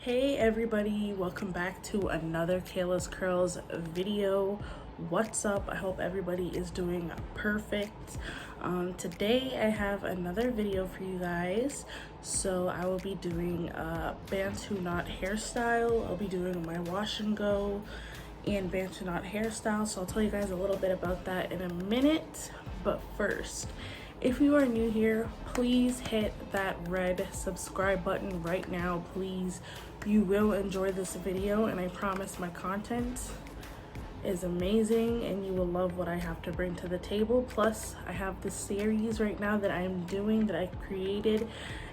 Hey everybody, welcome back to another Kayla's Curls video. What's up? I hope everybody is doing perfect. Today I have another video for you guys. So I will be doing a Bantu knot hairstyle. I'll be doing my wash and go and Bantu knot hairstyle. So I'll tell you guys a little bit about that in a minute. But first, if you are new here, please hit that red subscribe button right now, please. You will enjoy this video, and I promise my content is amazing and you will love what I have to bring to the table. Plus, I have this series right now that I'm doing that I created,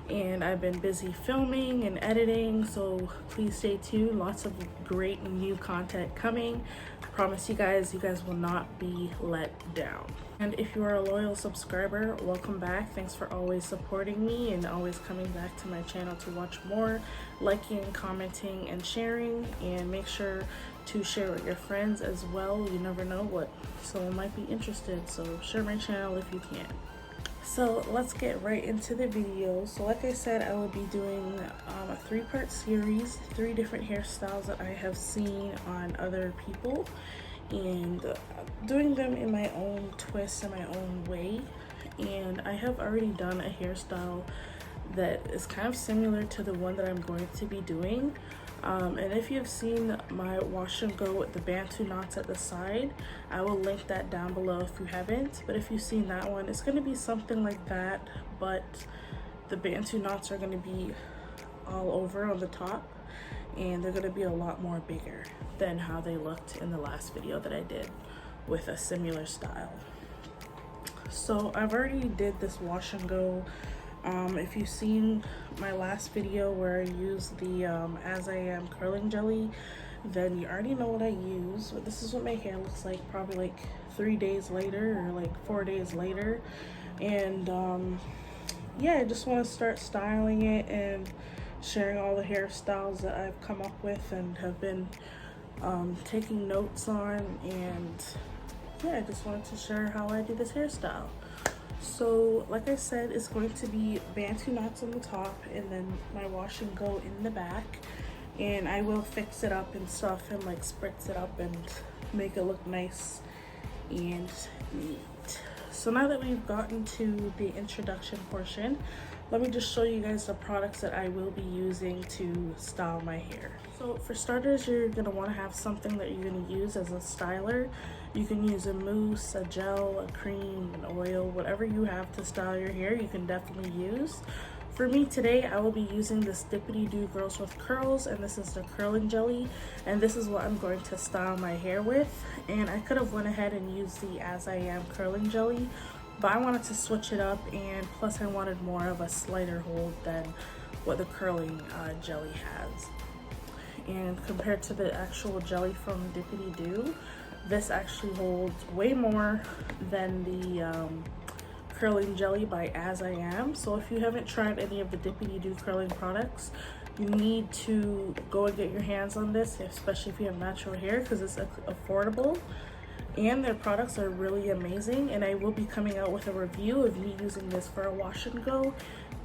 and I've been busy filming and editing, so please stay tuned. Lots of great new content coming. I promise you guys will not be let down. And if you are a loyal subscriber, welcome back. Thanks for always supporting me and always coming back to my channel to watch more, liking, commenting, and sharing. And make sure to share with your friends as well. You never know what someone might be interested, so share my channel if you can. So let's get right into the video. So like I said, I will be doing a three-part series, 3 different hairstyles that I have seen on other people, and doing them in my own twist and my own way. And I have already done a hairstyle that is kind of similar to the one that I'm going to be doing. And if you've seen my wash and go with the Bantu knots at the side, I will link that down below if you haven't. But if you've seen that one, it's going to be something like that, but the Bantu knots are going to be all over on the top, and they're going to be a lot more bigger than how they looked in the last video that I did with a similar style. So I've already did this wash and go. If you've seen my last video where I used the As I Am curling jelly, then you already know what I use. But this is what my hair looks like probably like 3 days later or like 4 days later. And yeah, I just want to start styling it and sharing all the hairstyles that I've come up with and have been taking notes on. And yeah, I just wanted to share how I do this hairstyle. So like I said, it's going to be Bantu knots on the top and then my wash and go in the back, and I will fix it up and stuff and like spritz it up and make it look nice and neat. So now that we've gotten to the introduction portion, let me just show you guys the products that I will be using to style my hair. So for starters, you're going to want to have something that you're going to use as a styler. You can use a mousse, a gel, a cream, an oil, whatever you have to style your hair, you can definitely use. For me today, I will be using this Dippity Doo Girls with Curls, and this is the curling jelly, and this is what I'm going to style my hair with. And I could have went ahead and used the As I Am curling jelly, but I wanted to switch it up, and plus I wanted more of a slighter hold than what the curling jelly has. And compared to the actual jelly from Dippity Doo, this actually holds way more than the curling jelly by As I Am. So if you haven't tried any of the Dippity Doo curling products, you need to go and get your hands on this, especially if you have natural hair, because it's affordable and their products are really amazing. And I will be coming out with a review of me using this for a wash and go,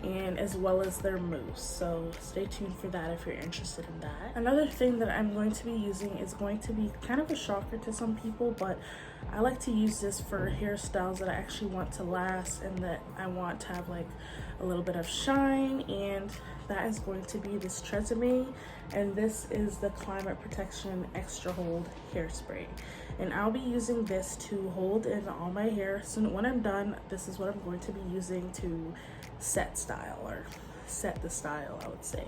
and as well as their mousse, so stay tuned for that if you're interested in that. Another thing that I'm going to be using is going to be kind of a shocker to some people, but I like to use this for hairstyles that I actually want to last and that I want to have like a little bit of shine, and that is going to be this Tresemme, and this is the Climate Protection Extra Hold Hairspray. And I'll be using this to hold in all my hair. So when I'm done, this is what I'm going to be using to set the style, I would say.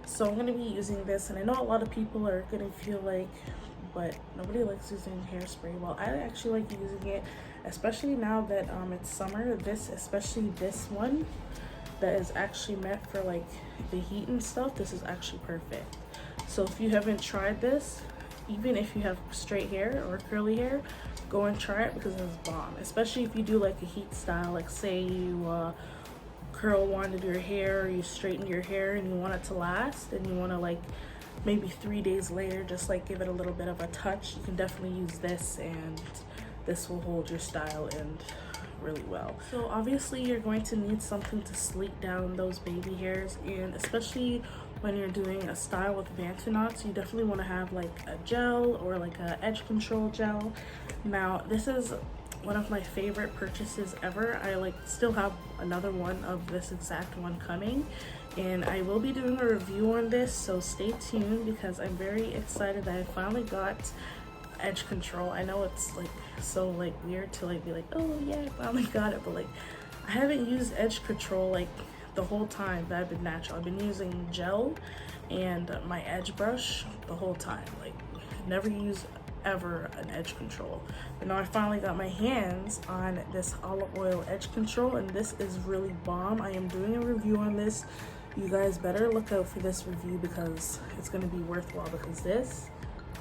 So I'm going to be using this, and I know a lot of people are going to feel like, but nobody likes using hairspray. Well, I actually like using it, especially now that it's summer. Especially this one that is actually meant for like the heat and stuff, this is actually perfect. So if you haven't tried this, even if you have straight hair or curly hair, go and try it because it's bomb. Especially if you do like a heat style, like say you curl wanded your hair, or you straightened your hair and you want it to last, and you want to like maybe 3 days later just like give it a little bit of a touch, you can definitely use this, and this will hold your style in really well. So obviously you're going to need something to sleek down those baby hairs, and especially when you're doing a style with Bantu knots, you definitely want to have like a gel or like a edge control gel. Now this is one of my favorite purchases ever. I like still have another one of this exact one coming, and I will be doing a review on this, so stay tuned because I'm very excited that I finally got edge control. I know it's like so like weird to like be like, oh yeah, I finally got it, but like I haven't used edge control like the whole time that I've been natural. I've been using gel and my edge brush the whole time, like never used ever an edge control. But now I finally got my hands on this olive oil edge control, and this is really bomb. I am doing a review on this. You guys better look out for this review because it's going to be worthwhile, because this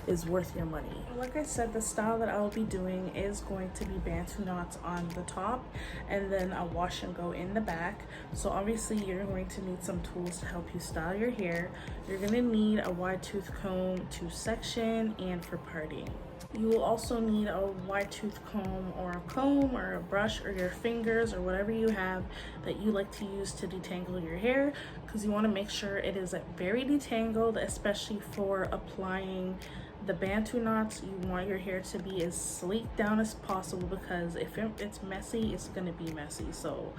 is worth your money. Like I said, the style that I will be doing is going to be Bantu knots on the top and then a wash and go in the back. So obviously you're going to need some tools to help you style your hair. You're going to need a wide tooth comb to section and for parting. You will also need a wide tooth comb or a brush or your fingers or whatever you have that you like to use to detangle your hair, because you want to make sure it is very detangled, especially for applying the Bantu knots. You want your hair to be as sleek down as possible, because if it's messy, it's going to be messy. So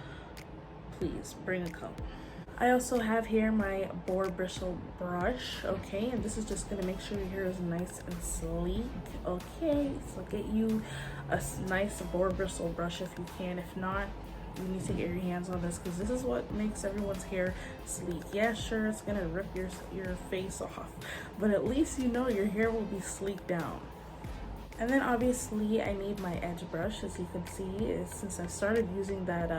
please bring a comb. I also have here my Boar bristle brush, okay, and this is just going to make sure your hair is nice and sleek, okay. So get you a nice Boar bristle brush if you can. If not, you need to get your hands on this, because this is what makes everyone's hair sleek. Yeah, sure, it's gonna rip your face off, but at least you know your hair will be sleek down. And then obviously I need my edge brush. As you can see, since I started using that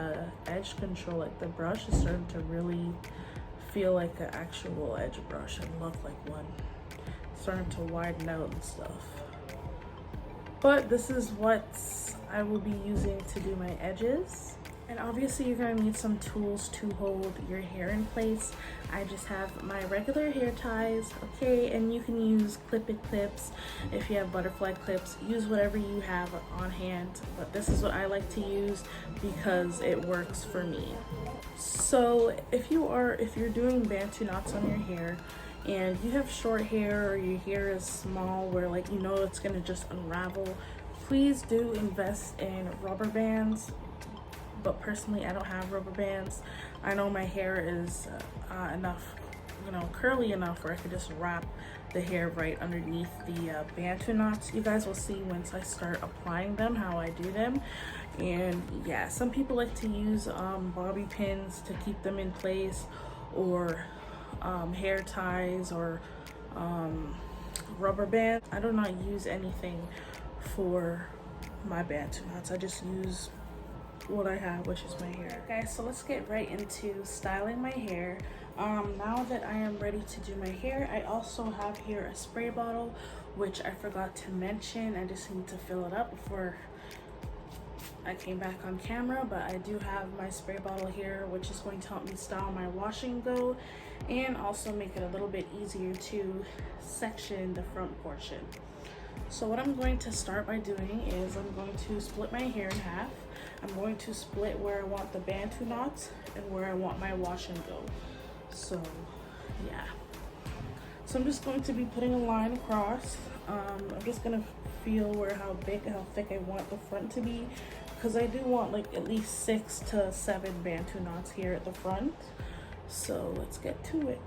edge control, like the brush is starting to really feel like an actual edge brush and look like one. It's starting to widen out and stuff. But this is what I will be using to do my edges. And obviously you're going to need some tools to hold your hair in place. I just have my regular hair ties, okay, and you can use clip-it clips. If you have butterfly clips, use whatever you have on hand, but this is what I like to use because it works for me. So if you're doing Bantu knots on your hair and you have short hair, or your hair is small where like you know it's going to just unravel, please do invest in rubber bands. But personally, I don't have rubber bands. I know my hair is enough, curly enough where I could just wrap the hair right underneath the Bantu knots. You guys will see once I start applying them how I do them. And yeah, some people like to use bobby pins to keep them in place, or hair ties, or rubber bands. I do not use anything for my Bantu knots. I just use what I have, which is my hair. Guys, so let's get right into styling my hair. Now that I am ready to do my hair, I also have here a spray bottle, which I forgot to mention. I just need to fill it up before I came back on camera, but I do have my spray bottle here, which is going to help me style my wash and go and also make it a little bit easier to section the front portion. So what I'm going to start by doing is I'm going to split my hair in half. I'm going to split where I want the Bantu knots and where I want my wash and go. So yeah. So I'm just going to be putting a line across. I'm just gonna feel how thick I want the front to be, because I do want like at least 6 to 7 Bantu knots here at the front. So let's get to it.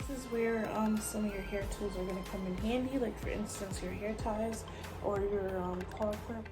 This is where some of your hair tools are going to come in handy, like for instance your hair ties or your claw clips.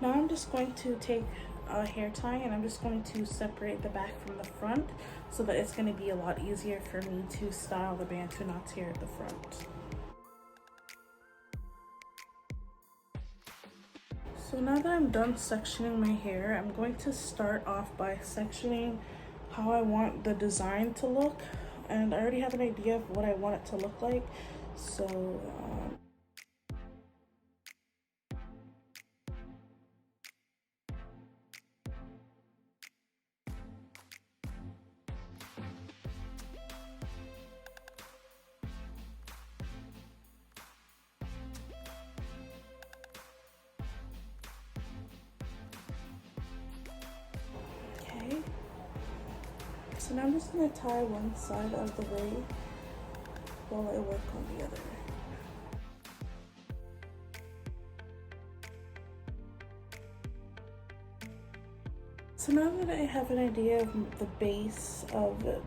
Now I'm just going to take a hair tie and I'm just going to separate the back from the front so that it's going to be a lot easier for me to style the Bantu knots here at the front. So now that I'm done sectioning my hair, I'm going to start off by sectioning how I want the design to look, and I already have an idea of what I want it to look like. So okay. So now I'm just gonna tie one side of the way while I work on the other. So now that I have an idea of the base of the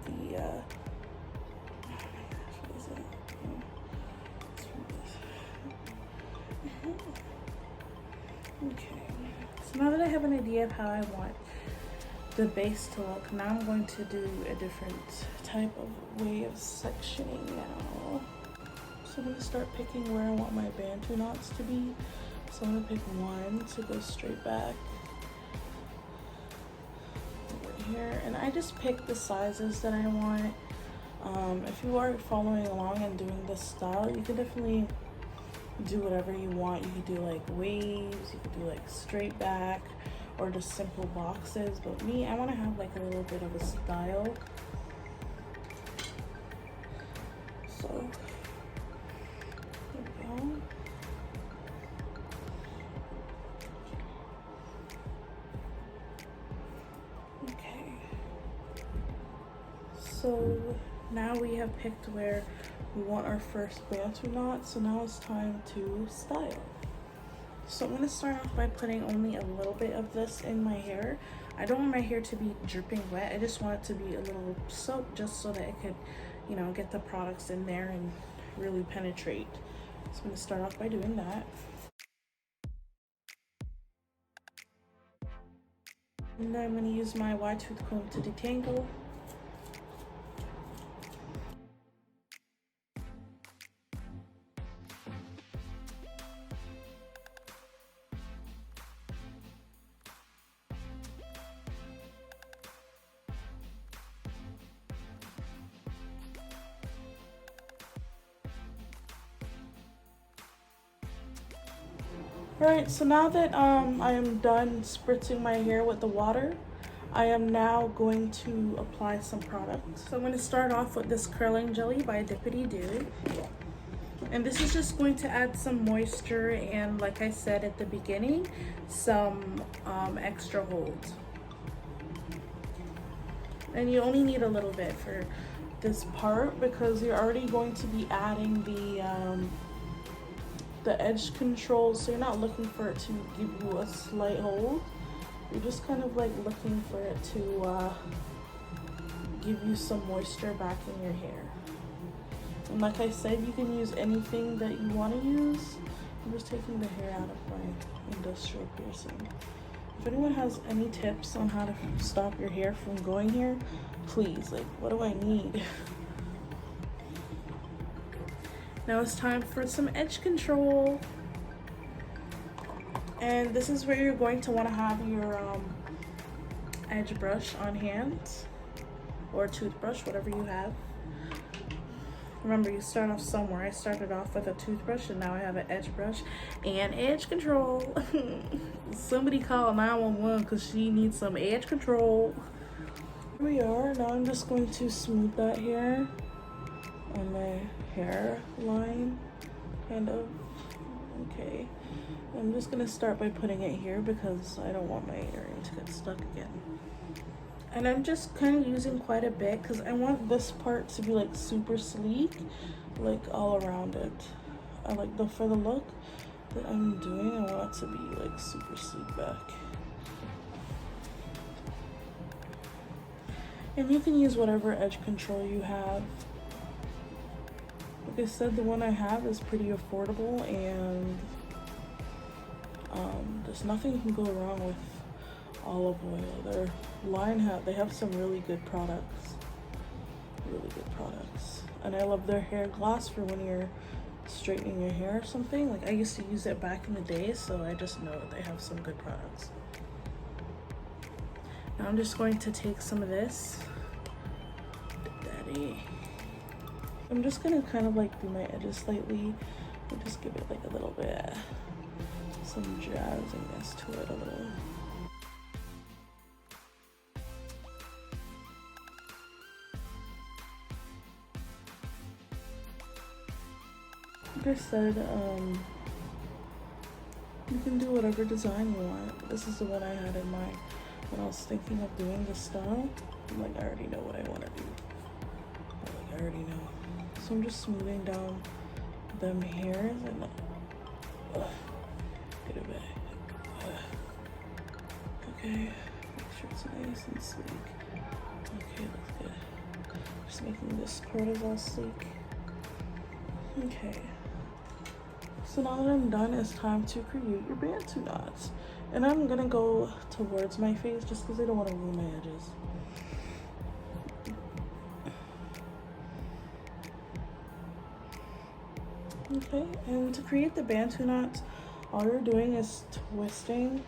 okay. So now that I have an idea of how I want the base to look, now I'm going to do a different type of way of sectioning now. So I'm going to start picking where I want my Bantu knots to be. So I'm going to pick one to go straight back over here, and I just pick the sizes that I want. If you are following along and doing this style, you can definitely do whatever you want. You could do like waves, you could do like straight back, or just simple boxes. But me, I want to have like a little bit of a style. So there we go. Okay. So now we have picked where we want our first Bantu knot. So now it's time to style. So I'm going to start off by putting only a little bit of this in my hair. I don't want my hair to be dripping wet. I just want it to be a little soaked just so that it could, you know, get the products in there and really penetrate. So I'm going to start off by doing that. And then I'm going to use my wide tooth comb to detangle. Alright, so now that I am done spritzing my hair with the water, I am now going to apply some product. So I'm going to start off with this curling jelly by Dippity Doo. And this is just going to add some moisture and, like I said at the beginning, some extra hold. And you only need a little bit for this part because you're already going to be adding the edge control, so you're not looking for it to give you a slight hold. You're just kind of like looking for it to give you some moisture back in your hair. And like I said, you can use anything that you want to use. I'm just taking the hair out of my industrial piercing. If anyone has any tips on how to stop your hair from going here, please, like, what do I need? Now it's time for some edge control. And this is where you're going to want to have your edge brush on hand, or toothbrush, whatever you have. Remember, you start off somewhere. I started off with a toothbrush and now I have an edge brush and edge control. Somebody call 911 because she needs some edge control. Here we are. Now I'm just going to smooth that hair on my hairline, kind of. Okay. I'm just gonna start by putting it here because I don't want my earring to get stuck again. And I'm just kind of using quite a bit because I want this part to be like super sleek, like all around it. I like for the look that I'm doing, I want it to be like super sleek back. And you can use whatever edge control you have. Like I said, the one I have is pretty affordable, and There's nothing can go wrong with olive oil. Their line they have some really good products. Really good products. And I love their hair gloss for when you're straightening your hair or something. Like I used to use it back in the day, so I just know that they have some good products. Now I'm just going to take some of this. Daddy. I'm just gonna kind of like do my edges slightly and just give it like a little bit, some jazziness to it a little. Like I said, you can do whatever design you want. This is the one I had in mind when I was thinking of doing this style. I'm like, I already know what I want to do. I already know. So I'm just smoothing down them hairs and get it back. Okay, make sure it's nice and sleek. Okay, looks good. Just making this part as all sleek. Okay. So now that I'm done, it's time to create your Bantu knots. And I'm gonna go towards my face just because I don't want to ruin my edges. Okay, and to create the Bantu knots, all you're doing is twisting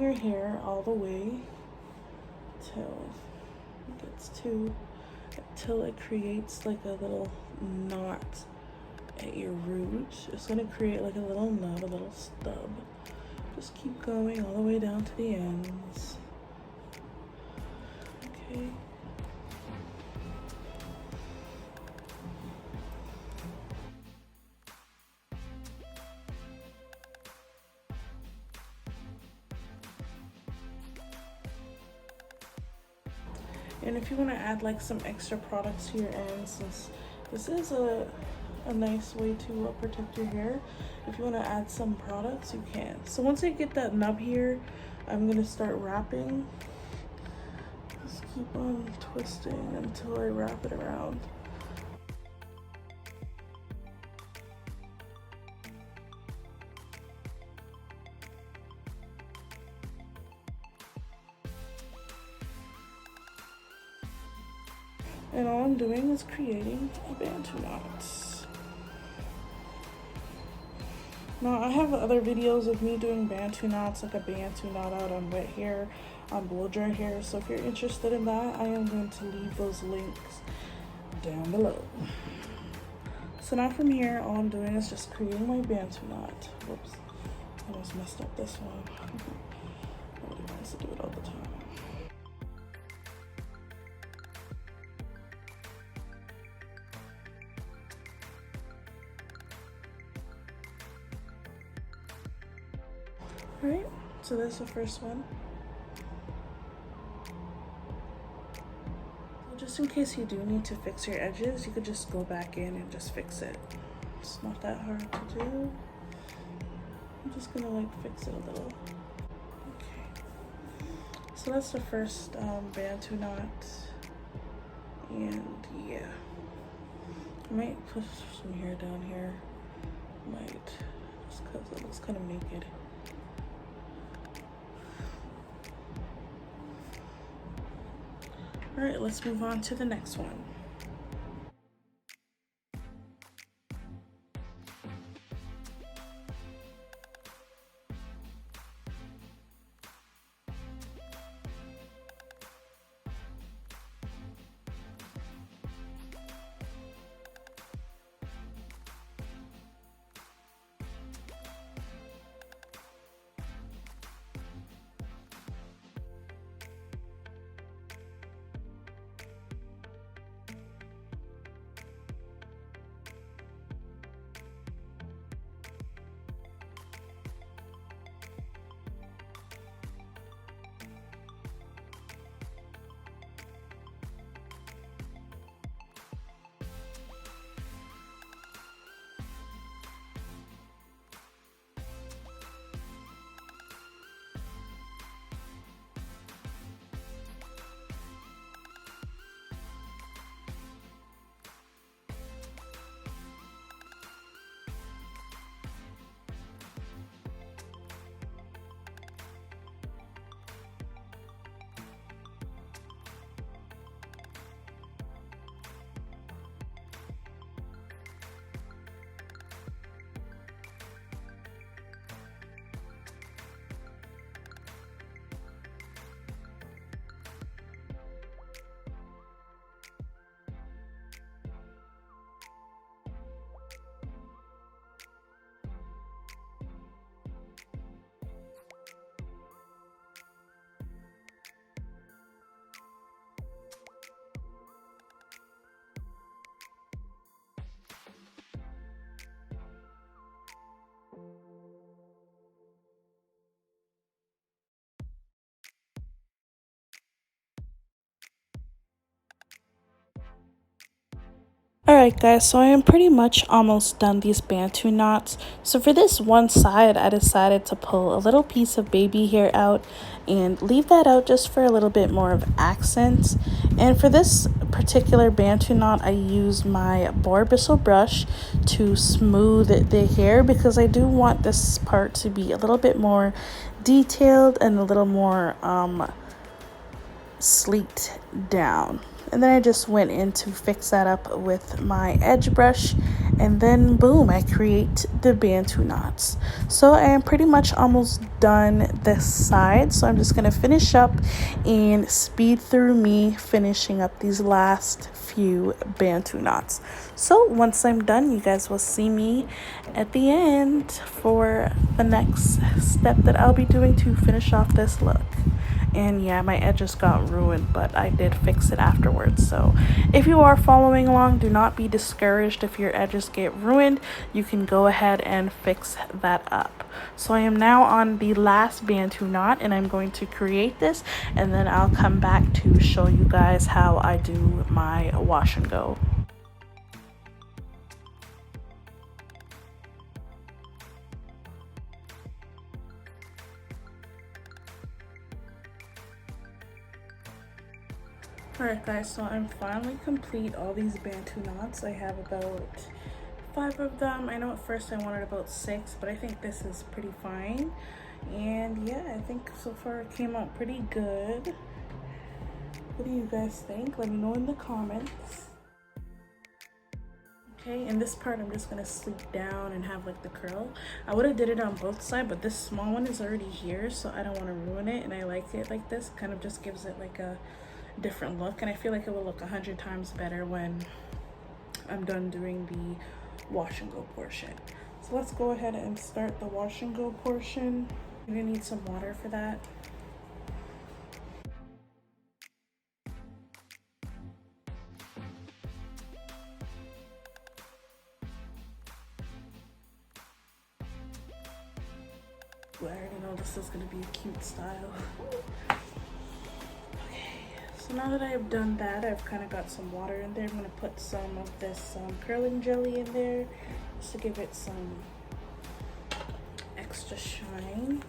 your hair all the way till it creates like a little knot at your root. It's gonna create like a little knot, a little stub. Just keep going all the way down to the ends. Okay. And if you want to add like some extra products to your ends, since this is a nice way to protect your hair, if you want to add some products, you can. So once I get that nub here, I'm going to start wrapping. Just keep on twisting until I wrap it around. And all I'm doing is creating a Bantu knots. Now I have other videos of me doing Bantu knots, like a Bantu knot out on wet hair, on blow dry hair. So if you're interested in that, I am going to leave those links down below. So now from here, all I'm doing is just creating my Bantu knot. Whoops, I almost messed up this one. Nobody wants to do it all the time. Alright, so that's the first one. Just in case you do need to fix your edges, you could just go back in and just fix it. It's not that hard to do. I'm just gonna like fix it a little. Okay. So that's the first Bantu knot. And yeah. I might push some hair down here. Might, just because it looks kind of naked. All right, let's move on to the next one. Alright guys, so I am pretty much almost done these Bantu knots. So for this one side, I decided to pull a little piece of baby hair out and leave that out just for a little bit more of accent. And for this particular Bantu knot, I used my Boar bristle brush to smooth the hair because I do want this part to be a little bit more detailed and a little more sleeked down. And then I just went in to fix that up with my edge brush, and then boom, I create the Bantu knots. So I am pretty much almost done this side, so I'm just going to finish up and speed through me finishing up these last few Bantu knots. So once I'm done, you guys will see me at the end for the next step that I'll be doing to finish off this look. And yeah, my edges got ruined, but I did fix it afterwards. So if you are following along, do not be discouraged if your edges get ruined. You can go ahead and fix that up. So I am now on the last Bantu knot, and I'm going to create this, and then I'll come back to show you guys how I do my wash and go. Alright guys, so I'm finally complete all these Bantu knots. I have about 5 of them. I know at first I wanted about 6, but I think this is pretty fine. And yeah, I think so far it came out pretty good. What do you guys think? Let me know in the comments. Okay, in this part I'm just gonna sleek down and have like the curl. I would have did it on both sides, but this small one is already here, so I don't want to ruin it, and I like it like this. Kind of just gives it like a different look, and I feel like it will look 100 times better when I'm done doing the wash and go portion. So let's go ahead and start the wash and go portion. You're gonna need some water for that. I already know this is gonna be a cute style. So now that I have done that, I've kind of got some water in there. I'm going to put some of this curling jelly in there just to give it some extra shine.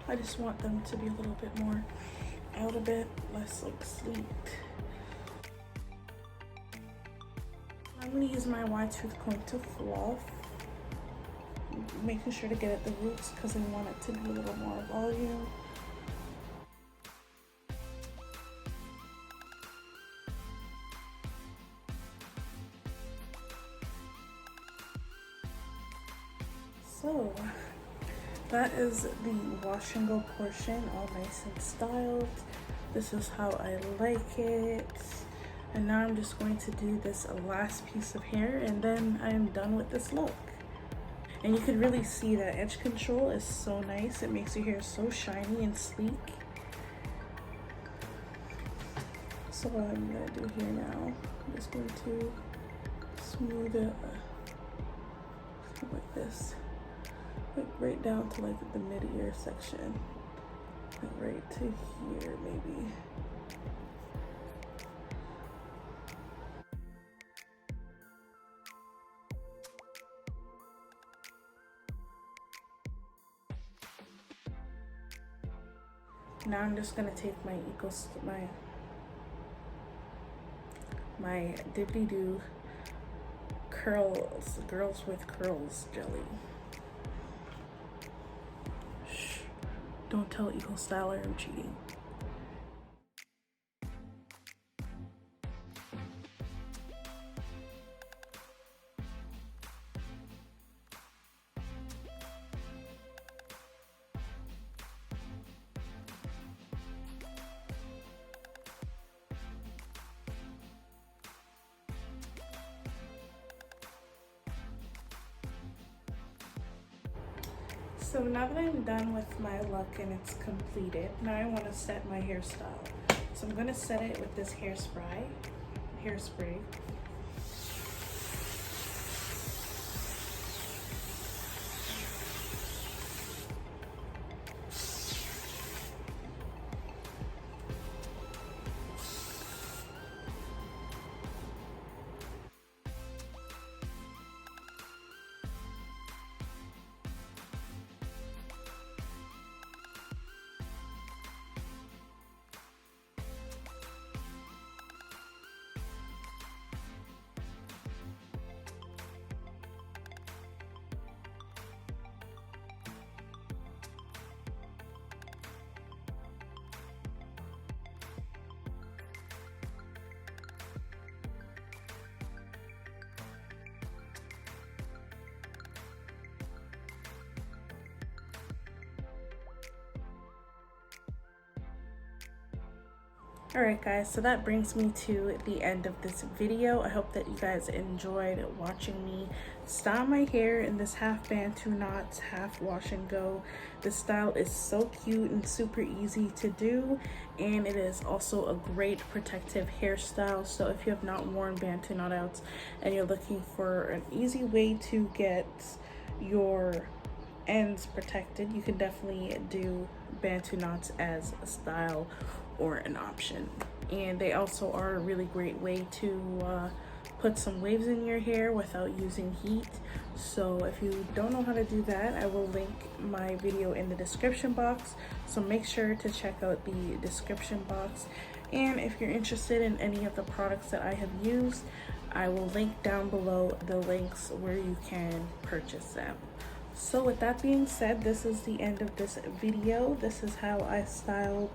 I just want them to be a little bit more out a bit, less like sleeked. I'm going to use my wide tooth comb to fluff, making sure to get at the roots because I want it to be a little more volume. So that is the wash and go portion, all nice and styled. This is how I like it. And now I'm just going to do this last piece of hair, and then I'm done with this look. And you can really see that edge control is so nice. It makes your hair so shiny and sleek. So what I'm gonna do here now, I'm just going to smooth it like this, like right down to like the mid-ear section, like right to here maybe. Now I'm just gonna take my my Dippy-Doo curls, girls with curls jelly. Shh, don't tell Eco Styler I'm cheating. So now that I'm done with my look and it's completed, now I want to set my hairstyle. So I'm going to set it with this hairspray. Hairspray. Alright guys, so that brings me to the end of this video. I hope that you guys enjoyed watching me style my hair in this half Bantu knots, half wash and go. This style is so cute and super easy to do, and it is also a great protective hairstyle. So if you have not worn Bantu knot outs and you're looking for an easy way to get your ends protected, you can definitely do Bantu knots as a style or an option. And they also are a really great way to put some waves in your hair without using heat. So if you don't know how to do that, I will link my video in the description box, so make sure to check out the description box. And if you're interested in any of the products that I have used, I will link down below the links where you can purchase them. So with that being said, this is the end of this video. This is how I styled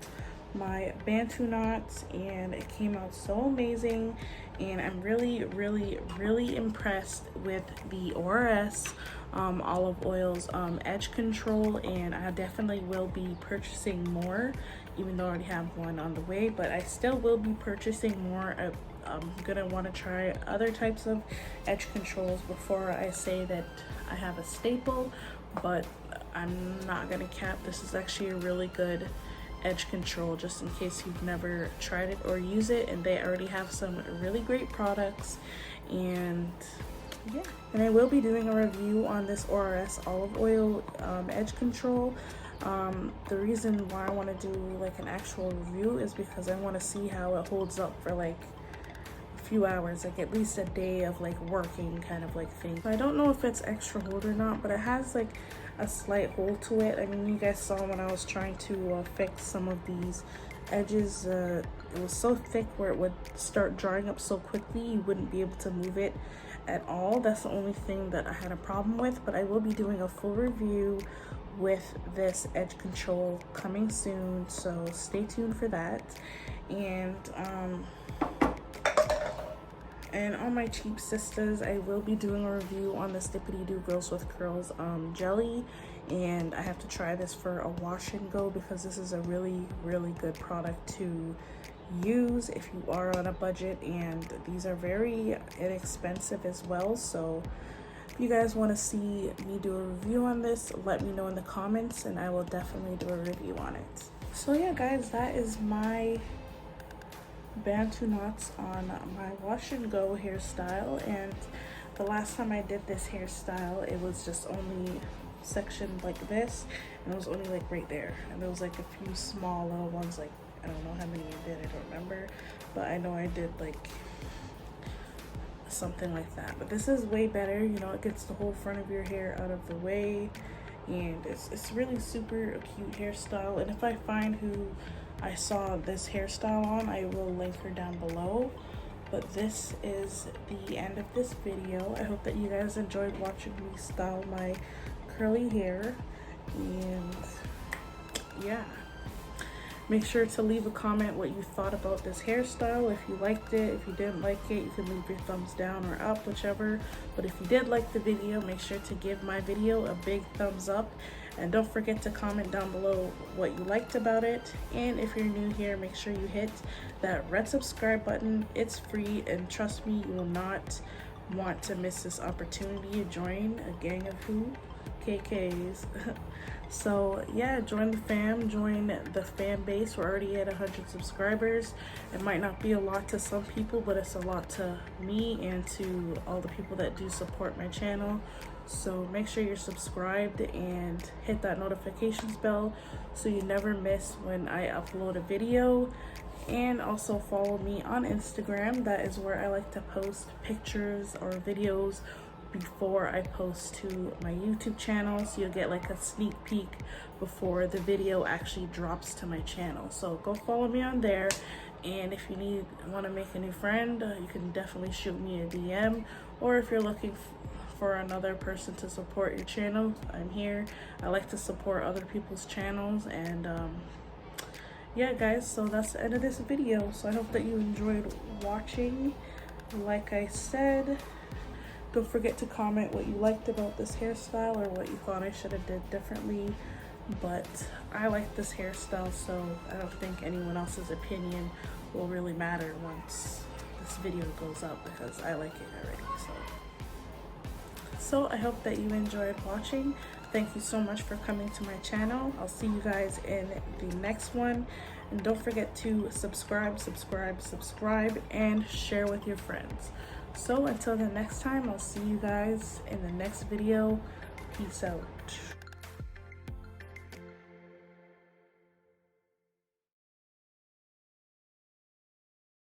my Bantu knots, and it came out so amazing, and I'm really impressed with the ORS olive oil's edge control, and I definitely will be purchasing more, even though I already have one on the way, but I still will be purchasing more. I'm gonna want to try other types of edge controls before I say that I have a staple, but I'm not gonna cap. This is actually a really good edge control, just in case you've never tried it or use it, and they already have some really great products. And yeah, and I will be doing a review on this ORS olive oil edge control. The reason why I want to do like an actual review is because I want to see how it holds up for like few hours, like at least a day of like working kind of like thing. I don't know if it's extra hold or not, but it has like a slight hold to it. I mean, you guys saw when I was trying to fix some of these edges, it was so thick where it would start drying up so quickly you wouldn't be able to move it at all. That's the only thing that I had a problem with, but I will be doing a full review with this edge control coming soon, so stay tuned for that. And on my cheap sisters, I will be doing a review on the Stippity Doo Girls with Curls jelly, and I have to try this for a wash and go because this is a really good product to use if you are on a budget, and these are very inexpensive as well. So if you guys want to see me do a review on this, let me know in the comments and I will definitely do a review on it. So yeah guys, that is my Bantu knots on my wash and go hairstyle. And the last time I did this hairstyle, it was just only sectioned like this, and it was only like right there, and there was like a few small little ones, like I don't know how many I did, I don't remember, but I know I did like something like that. But this is way better, you know, it gets the whole front of your hair out of the way, and it's really super a cute hairstyle. And if I find who I saw this hairstyle on, I will link her down below. But this is the end of this video. I hope that you guys enjoyed watching me style my curly hair, and yeah, make sure to leave a comment what you thought about this hairstyle. If you liked it, if you didn't like it, you can leave your thumbs down or up, whichever. But if you did like the video, make sure to give my video a big thumbs up, and don't forget to comment down below what you liked about it. And if you're new here, make sure you hit that red subscribe button. It's free, and trust me, you will not want to miss this opportunity to join a gang of who? KKs. So yeah, join the fam, join the fan base. We're already at 100 subscribers. It might not be a lot to some people, but it's a lot to me and to all the people that do support my channel. So make sure you're subscribed and hit that notifications bell so you never miss when I upload a video. And also follow me on Instagram. That is where I like to post pictures or videos before I post to my YouTube channel, so you'll get like a sneak peek before the video actually drops to my channel. So go follow me on there, and if you want to make a new friend, you can definitely shoot me a DM, or if you're looking for another person to support your channel, I'm here. I like to support other people's channels. And yeah guys, so that's the end of this video. So I hope that you enjoyed watching. Like I said, don't forget to comment what you liked about this hairstyle or what you thought I should have did differently. But I like this hairstyle, so I don't think anyone else's opinion will really matter once this video goes up, because I like it already. So I hope that you enjoyed watching. Thank you so much for coming to my channel. I'll see you guys in the next one. And don't forget to subscribe, and share with your friends. So until the next time, I'll see you guys in the next video. Peace out.